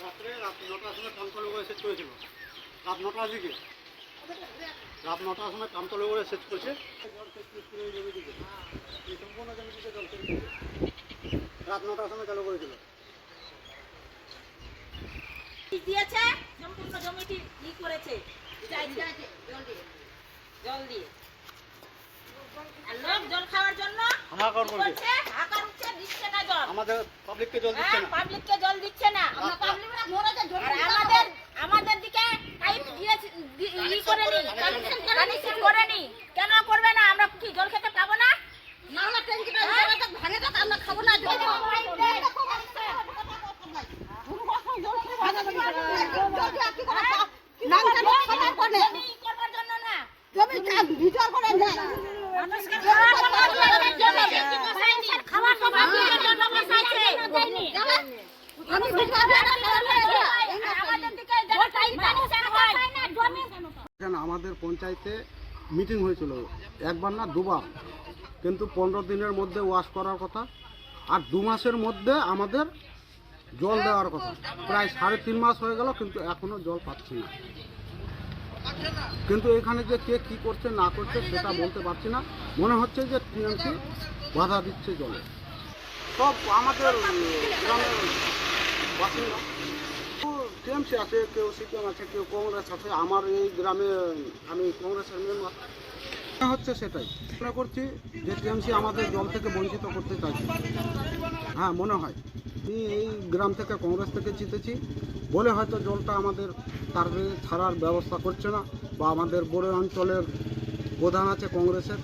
রাত্রে রাত 9টার সময় কামতলে করে সেট করেছিল। রাত 9টার দিকে রাত 9টার সময় কামতলে করে সেট করেছে। জল সেচ করে জমি দিকে এই সম্পূর্ণ জমি দিকে জল সেচ দিকে রাত 9টার সময় চালু করেছিল। দিয়েছে সম্পূর্ণ জমিটি ই করেছে জল দিয়ে আর লোক জল খাওয়ার জন্য হাহাকার করছে, হাহাকার উঠছে, দিচ্ছে না জল। আমাদের পাবলিককে জল দিচ্ছে না। পাবলিককে জল দিচ্ছে না। আমরা পাবলিকরা মরে যায় জল। আমাদের দিকে পাইপ দিয়েছে ই করেনি, কানেকশন করেনি। কেন করবে না? আমরা কি জল খেতে পাবো না? না হলে ট্যাঙ্কিটা ভাঙে তো আমরা খাবো না জল। আমাদের পঞ্চায়েতে মিটিং হয়েছিল একবার না দুবার, কিন্তু 15 দিনের মধ্যে ওয়াশ করার কথা আর 2 মাসের মধ্যে আমাদের জল দেওয়ার কথা। প্রায় 3.5 মাস হয়ে গেল, কিন্তু এখনো জল পাচ্ছি না। কিন্তু এখানে যে কে কী করছে না করছে সেটা বলতে পারছি না। মনে হচ্ছে যে টিএমসি বাধা দিচ্ছে জলে। সব আমাদের গ্রামের বাসিন্দা, টিএমসি আছে, কেউ সিপিএম আছে, কেউ কংগ্রেস আছে। আমার এই গ্রামে আমি কংগ্রেসের মেম্বার। মনে হচ্ছে সেটাই মনে করছি যে টিএমসি আমাদের জল থেকে বঞ্চিত করতে চাইছে। হ্যাঁ, মনে হয় আমি এই গ্রাম থেকে কংগ্রেস থেকে জিতেছি বলে হয়তো জলটা আমাদের তারে ছাড়ার ব্যবস্থা করছে না, বা আমাদের বড় অঞ্চলের প্রধান আছে কংগ্রেসের।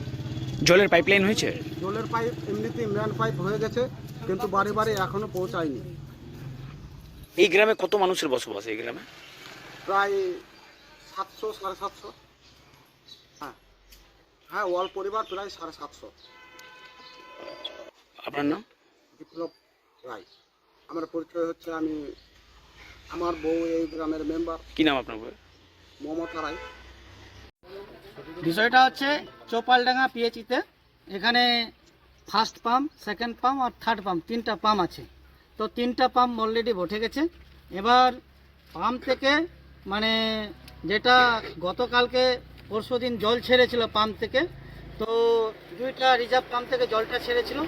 জলের পাইপলাইন হয়েছে? জলের পাইপ এমনিতেই ম্যান পাইপ হয়ে গেছে, কিন্তু বাড়ি বাড়ি এখনো পৌঁছায়নি। এই গ্রামে কত মানুষের বসবাস? এই গ্রামে প্রায় 700 750। হ্যাঁ হ্যাঁ, ওয়াল পরিবার প্রায় 750। আপনার নাম? বিপ্লব রায় আমার পরিচয় হচ্ছে। আমি আমার বউ এই গ্রামের মেম্বার। কি নাম আপনার বউয়ের? মমতা রায়। বিষয়টা হচ্ছে চৌপালডাঙ্গা পিএইচিতে এখানে ফার্স্ট পাম্প, সেকেন্ড পাম্প আর থার্ড পাম্প, 3টা পাম্প আছে। তো 3টা পাম্প অলরেডি বসে গেছে। এবার পাম্প থেকে মানে যেটা গতকালকে পরশুদিন জল ছেড়েছিল পাম্প থেকে, তো 2টা রিজার্ভ পাম্প থেকে জলটা ছেড়েছিল,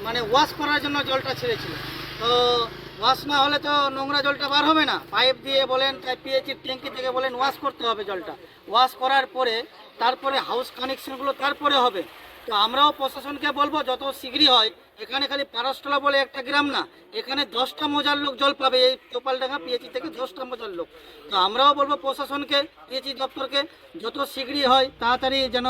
মানে ওয়াশ করার জন্য জলটা ছেড়েছিল। তো ওয়াশ না হলে তো নোংরা জলটা বার হবে না। পাইপ দিয়ে বলেন, পিএইচির ট্যাঙ্কি থেকে বলেন ওয়াশ করতে হবে জলটা। ওয়াশ করার পরে তারপরে হাউস কানেকশনগুলো তারপরে হবে। তো আমরাও প্রশাসনকে বলবো যত শীঘ্রই হয়, এখানে খালি পারসতলা বলে একটা গ্রাম না, এখানে 10টা মৌজার লোক জল পাবে। এই চৌপালডাঙ্গা পিএইচি থেকে 10টা মৌজার লোক। তো আমরাও বলবো প্রশাসনকে, পিএইচি দপ্তরকে যত শীঘ্রই হয় তাড়াতাড়ি যেন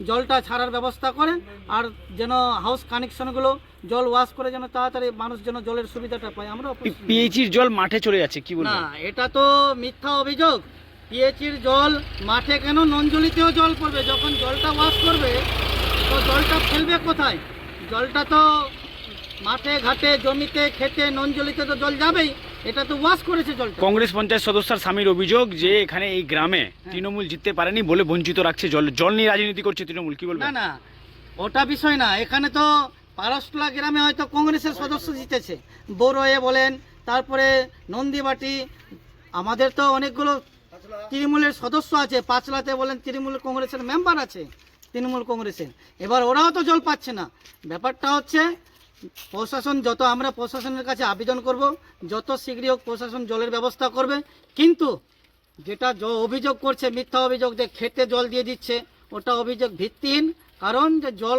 জলটা ছাড়ার ব্যবস্থা করে, আর যেন হাউস কানেকশনগুলো জল ওয়াশ করে যেন তাড়াতাড়ি মানুষ যেন জলের সুবিধাটা পায়। আমরা পিএইচির জল মাঠে চলে যাচ্ছে, কি না, বলবেন? এটা তো মিথ্যা অভিযোগ। পিএইচির জল মাঠে কেন, নঞ্জলিতেও জল পড়বে। যখন জলটা ওয়াশ করবে তো জলটা ফেলবে কোথায়? জলটা তো মাঠে ঘাটে জমিতে খেতে নঞ্জলিতে তো জল যাবেই। এটা তো ওয়াশ করেছে জলটা। কংগ্রেস পঞ্চায়েত সদস্যর স্বামীর অভিযোগ যে এখানে এই গ্রামে তৃণমূল জিততে পারেনি বলে বঞ্চিত রাখছে। জল নিয়ে রাজনীতি করছে তৃণমূল, কি বলবেন? না না, ওটা বিষয় না। এখানে তো পারসতলা গ্রামে হয়তো কংগ্রেসের সদস্য জিতেছে, বড়য়ে বলেন, তারপরে নন্দীবাটি। আমাদের তো অনেকগুলো তৃণমূলের সদস্য আছে। পাঁচলাতে বলেন তৃণমূল কংগ্রেসের মেম্বার আছে, তৃণমূল কংগ্রেসের। এবার ওরাও তো জল পাচ্ছে না। ব্যাপারটা হচ্ছে প্রশাসন, যত আমরা প্রশাসনের কাছে আবেদন করব যত শীঘ্রই হোক প্রশাসন জলের ব্যবস্থা করবে। কিন্তু যেটা অভিযোগ করছে মিথ্যা অভিযোগ যে খেতে জল দিয়ে দিচ্ছে, ওটা অভিযোগ ভিত্তিহীন। কারণ যে জল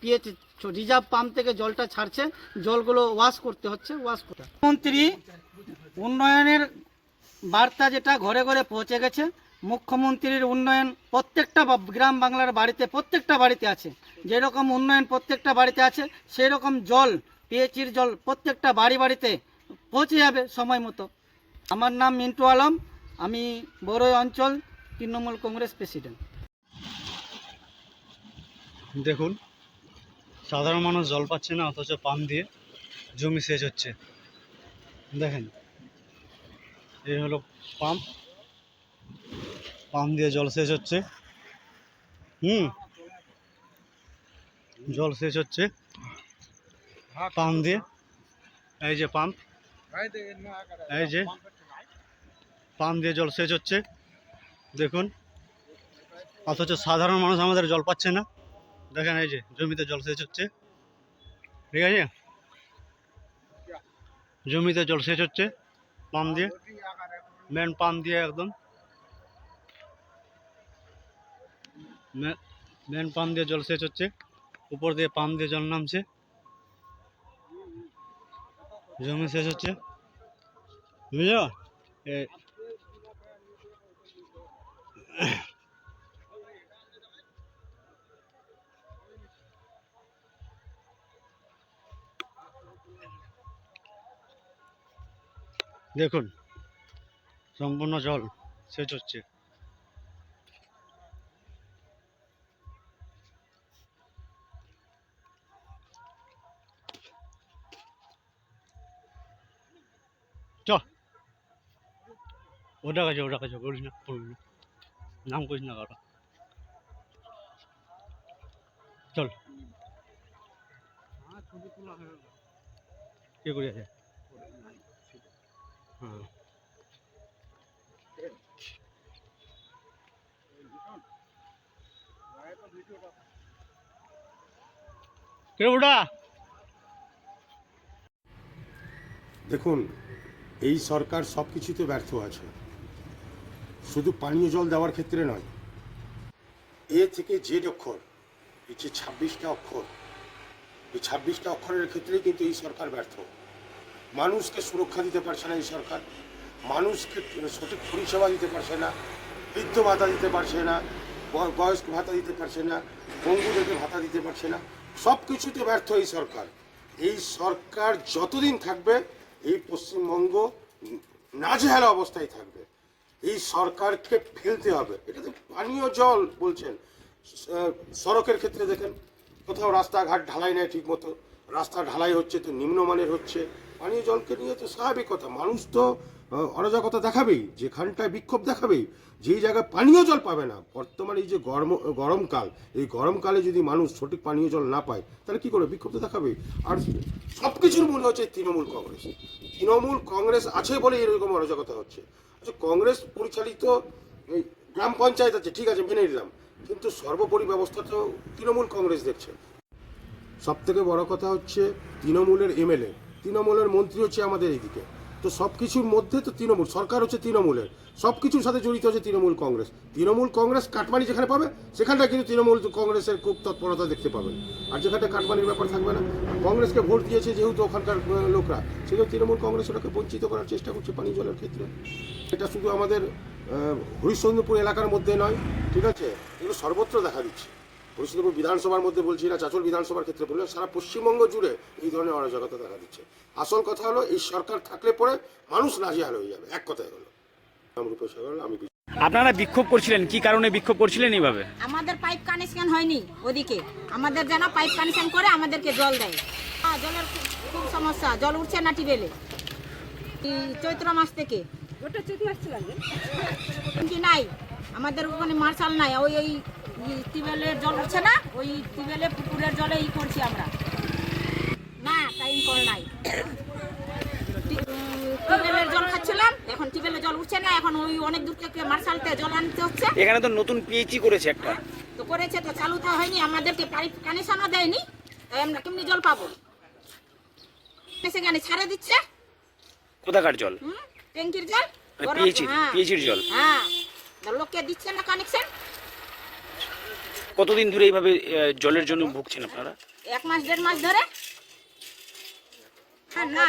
পিএইচি রিজার্ভ পাম্প থেকে জলটা ছাড়ছে, জলগুলো ওয়াশ করতে হচ্ছে, ওয়াশ করতে। মুখ্যমন্ত্রী উন্নয়নের বার্তা যেটা ঘরে ঘরে পৌঁছে গেছে। মুখ্যমন্ত্রীর উন্নয়ন প্রত্যেকটা গ্রাম বাংলার বাড়িতে, প্রত্যেকটা বাড়িতে আছে। যেরকম উন্নয়ন প্রত্যেকটা বাড়িতে আছে, সেই রকম জল, পিএইচির জল প্রত্যেকটা বাড়ি বাড়িতে পৌঁছে যাবে সময় মতো। আমার নাম মিন্টু আলম, আমি বড়ই অঞ্চল তৃণমূল কংগ্রেস প্রেসিডেন্ট। দেখুন, সাধারণ মানুষ জল পাচ্ছে না, অথচ পাম্প দিয়ে জমি সেচ হচ্ছে। দেখেন, এই হলো পাম্প দিয়ে জল সেচ হচ্ছে। জল সেচ হচ্ছে। পাম্প দিয়ে, এই যে পাম্প, এই যে পাম্প দিয়ে জল সেচ হচ্ছে দেখুন। অথচ সাধারণ মানুষ আমাদের জল পাচ্ছে না। দেখেন এই যে জমিতে জল সেচ হচ্ছে, ঠিক আছে, জমিতে জল সেচ হচ্ছে পাম্প দিয়ে, মেন পাম্প দিয়ে একদম মেন পাম্প দিয়ে জল সেচ হচ্ছে, উপর দিয়ে পাম্প দিয়ে জল নামছে, জমি সেচ হচ্ছে, বুঝলো? দেখুন সম্পূর্ণ জল সেচ হচ্ছে। চ ওটা কাছে বলিস না, নাম করিস না কারো, চল কে করে আছে? হ্যাঁ কে ওটা? দেখুন, এই সরকার সব কিছুতে ব্যর্থ আছে, শুধু পানীয় জল দেওয়ার ক্ষেত্রে নয়। এ থেকে জেড অক্ষর, এই যে 26টা অক্ষর, এই 26টা অক্ষরের ক্ষেত্রেই কিন্তু এই সরকার ব্যর্থ। মানুষকে সুরক্ষা দিতে পারছে না এই সরকার, মানুষকে সঠিক পরিষেবা দিতে পারছে না, বৃদ্ধ ভাতা দিতে পারছে না, বয়স্ক ভাতা দিতে পারছে না, পঙ্গুদেরকে ভাতা দিতে পারছে না, সব কিছুতে ব্যর্থ এই সরকার। এই সরকার যতদিন থাকবে এই পশ্চিমবঙ্গ নাজেহাল অবস্থায় থাকবে। এই সরকারকে ফেলতে হবে। এটা তো পানীয় জল বলছেন, সড়কের ক্ষেত্রে দেখেন কোথাও রাস্তাঘাট ঢালাই নেই ঠিক মতো, রাস্তা ঢালাই হচ্ছে তো নিম্নমানের হচ্ছে। পানীয় জলকে নিয়ে তো স্বাভাবিক কথা, মানুষ তো অরাজকতা দেখাবেই, যেখানটায় বিক্ষোভ দেখাবেই, যেই জায়গায় পানীয় জল পাবে না। বর্তমানে এই যে গরমকাল, এই গরমকালে যদি মানুষ সঠিক পানীয় জল না পায় তাহলে কী করে? বিক্ষোভ তো দেখাবেই। আর সব কিছুর মূল হচ্ছে তৃণমূল কংগ্রেস। তৃণমূল কংগ্রেস আছে বলে এরকম অরাজকতা হচ্ছে। আচ্ছা, কংগ্রেস পরিচালিত এই গ্রাম পঞ্চায়েত আছে, ঠিক আছে, মেনে নিলাম, কিন্তু সর্বোপরি ব্যবস্থা তো তৃণমূল কংগ্রেস দেখছে। সব থেকে বড় কথা হচ্ছে তৃণমূলের এমএলএ, তৃণমূলের মন্ত্রী হচ্ছে আমাদের এইদিকে। তো সব কিছুর মধ্যে তো তৃণমূল সরকার হচ্ছে তৃণমূলের, সব কিছুর সাথে জড়িত হচ্ছে তৃণমূল কংগ্রেস। তৃণমূল কংগ্রেস কাটমানি যেখানে পাবে সেখানটা কিন্তু তৃণমূল কংগ্রেসের খুব তৎপরতা দেখতে পাবেন। আর যেখানটা কাটমানির ব্যাপার থাকবে না, কংগ্রেসকে ভোট দিয়েছে যেহেতু ওখানকার লোকরা, সেহেতু তৃণমূল কংগ্রেস ওটাকে বঞ্চিত করার চেষ্টা করছে পানীয় জলের ক্ষেত্রে। এটা শুধু আমাদের হরিশ্চন্দ্রপুর এলাকার মধ্যে নয়, ঠিক আছে, এগুলো সর্বত্র দেখা দিচ্ছে। হরিশ্চন্দ্রপুর বিধানসভার মধ্যে বলছি না, চাঁচল বিধানসভার ক্ষেত্রে বললাম, সারা পশ্চিমবঙ্গ জুড়ে এই ধরনের অরাজকতা দেখা দিচ্ছে। আসল কথা হলো এই সরকার থাকলে পরে মানুষ নাজেহাল হয়ে যাবে, এক কথায় হলো। আমি আপনারা বিক্ষোভ করছিলেন, কি কারণে বিক্ষোভ করছিলেন এইভাবে? আমাদের পাইপ কানেকশন হয়নি ওদিকে, আমাদের যেন পাইপ কানেকশন করে আমাদেরকে জল দেয়। জলের খুব সমস্যা, জল উঠছে না টিবেলে চৈত্র মাস থেকে। কি নাই আমাদের ওখানে মার্শাল নাই, ওই ওই টিবেলের জল উঠছে না, ওই টিবেলে পুকুরের জলে করছি আমরা, না টাইম কল নাই। টিবেলের জল খাচ্ছিলাম, এখন টিবেলের জল উঠছে না, এখন ওই অনেক দূর থেকে মার্শালতে জল আনতে হচ্ছে। এখানে তো নতুন পিএইচই করেছে একটা, তো করেছে তো চালু তো হয়নি, আমাদেরকে পাইপ কানেকশনও দেয়নি, তাই আমরা কেমনি জল পাবো? সেখানে ছাড়ে দিচ্ছে কোথাকার জল? ট্যাঙ্কির জল, পিএইচির জল। হ্যাঁ, লোককে দিচ্ছে না কানেকশন। কতদিন ধরে এইভাবে জলের জন্য ভুগছেন আপনারা? 1 মাস 1.5 মাস ধরে। না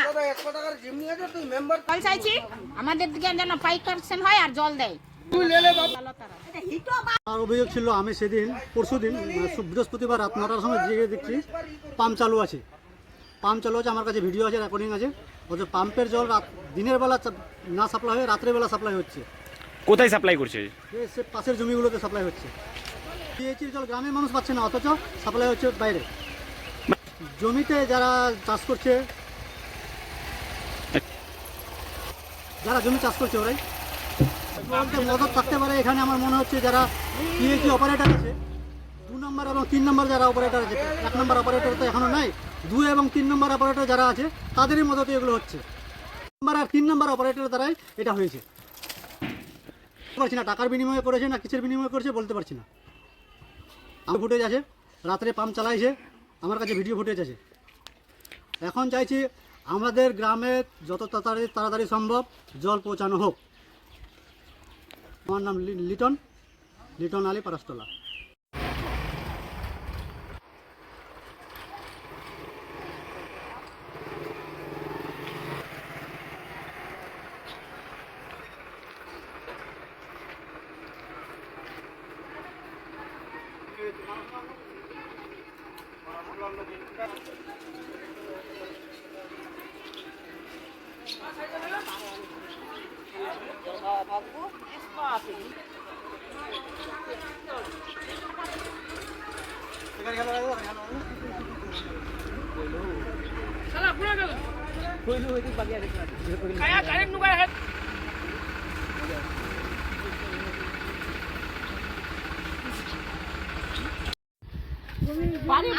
জল চাইছি, আমাদের দিকে যেন পাইপ কানেকশন হয় আর জল দেয়। আর অভিযোগ ছিল, আমি সেদিন পরশুদিন বৃহস্পতিবার রাত 9টার সময় জেগে দেখছি পাম্প চালু আছে, আমার কাছে ভিডিও আছে, রেকর্ডিং আছে। বলছে পাম্পের জল দিনের বেলা না সাপ্লাই হয়ে রাত্রেবেলা সাপ্লাই হচ্ছে। কোথায় সাপ্লাই করছে? সে পাশের জমিগুলোতে সাপ্লাই হচ্ছে। পিএইচির জল গ্রামের মানুষ পাচ্ছে না, অথচ সাপ্লাই হচ্ছে বাইরে জমিতে। যারা চাষ করছে, জমি চাষ করছে, ওরাই মদত থাকতে পারে এখানে। আমার মনে হচ্ছে যারা পিএইচি অপারেটর আছে, 2 নম্বর এবং 3 নম্বর যারা অপারেটর আছে, 1 নম্বর অপারেটর তো এখনো নাই, 2 এবং 3 নম্বর অপারেটর যারা আছে তাদেরই মদতে এগুলো হচ্ছে। নম্বর আর 3 নম্বর অপারেটরের দ্বারাই এটা হয়েছে। বলতে পারছি না টাকার বিনিময়ে করেছে না কিসের বিনিময়ে করেছে বলতে পারছি না। আমার ফুটেজ আছে, রাত্রে পাম্প চালাইছে, আমার কাছে ভিডিও ফুটেজ আছে। এখন চাইছি আমাদের গ্রামে যত তাড়াতাড়ি সম্ভব জল পৌঁছানো হোক। আমার নাম লিটন আলী পারাস্তলা।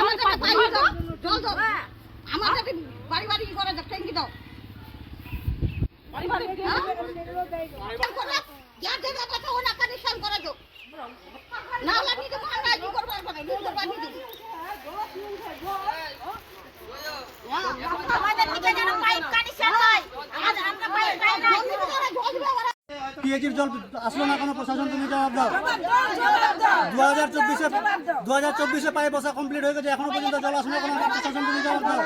আমাদেরকে পানি দাও, জল দাও। আমাদেরকে বাড়ি বাড়ি কি করে দাও, ট্যাঙ্কি দাও। বাড়ি বাড়ি যার জায়গা কথা ওনা কানেকশন করে দাও। না হলে নিজে আমরা কি করবো পারবে না, নিজে পানি দিই। আমাদের দিকে যেন পাইপ কানেকশন হয়। আমাদের আমরা পাইপ পাই না। পিএইচির জল আসলো না কোনো প্রশাসন, তুমি জবাব দাও। 2024-এ পাইপ বসা কমপ্লিট হয়ে গেছে, এখনো পর্যন্ত জল আসলো না কোনো প্রশাসন, তুমি জবাব দাও।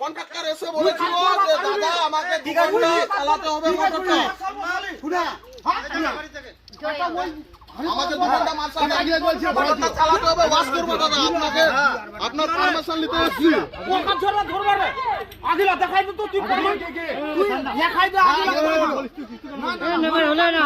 কন্ট্রাক্টর এসে বলেছিল যে দাদা আমাকে 2 ঘন্টা চালাতে হবে মোটরটা। আমাকে 2 ঘন্টা মার্শাল মোটরটা চালাতে হবে, ওয়াশ করবো দাদা। আপনাকে আপনার পারমিশন নিতে এসেছি। কোনখান ছোড়া ধরবা রে আগিলা দেখাই তো তুই করবি তুই দেখাই দে আগিলা না না হলে না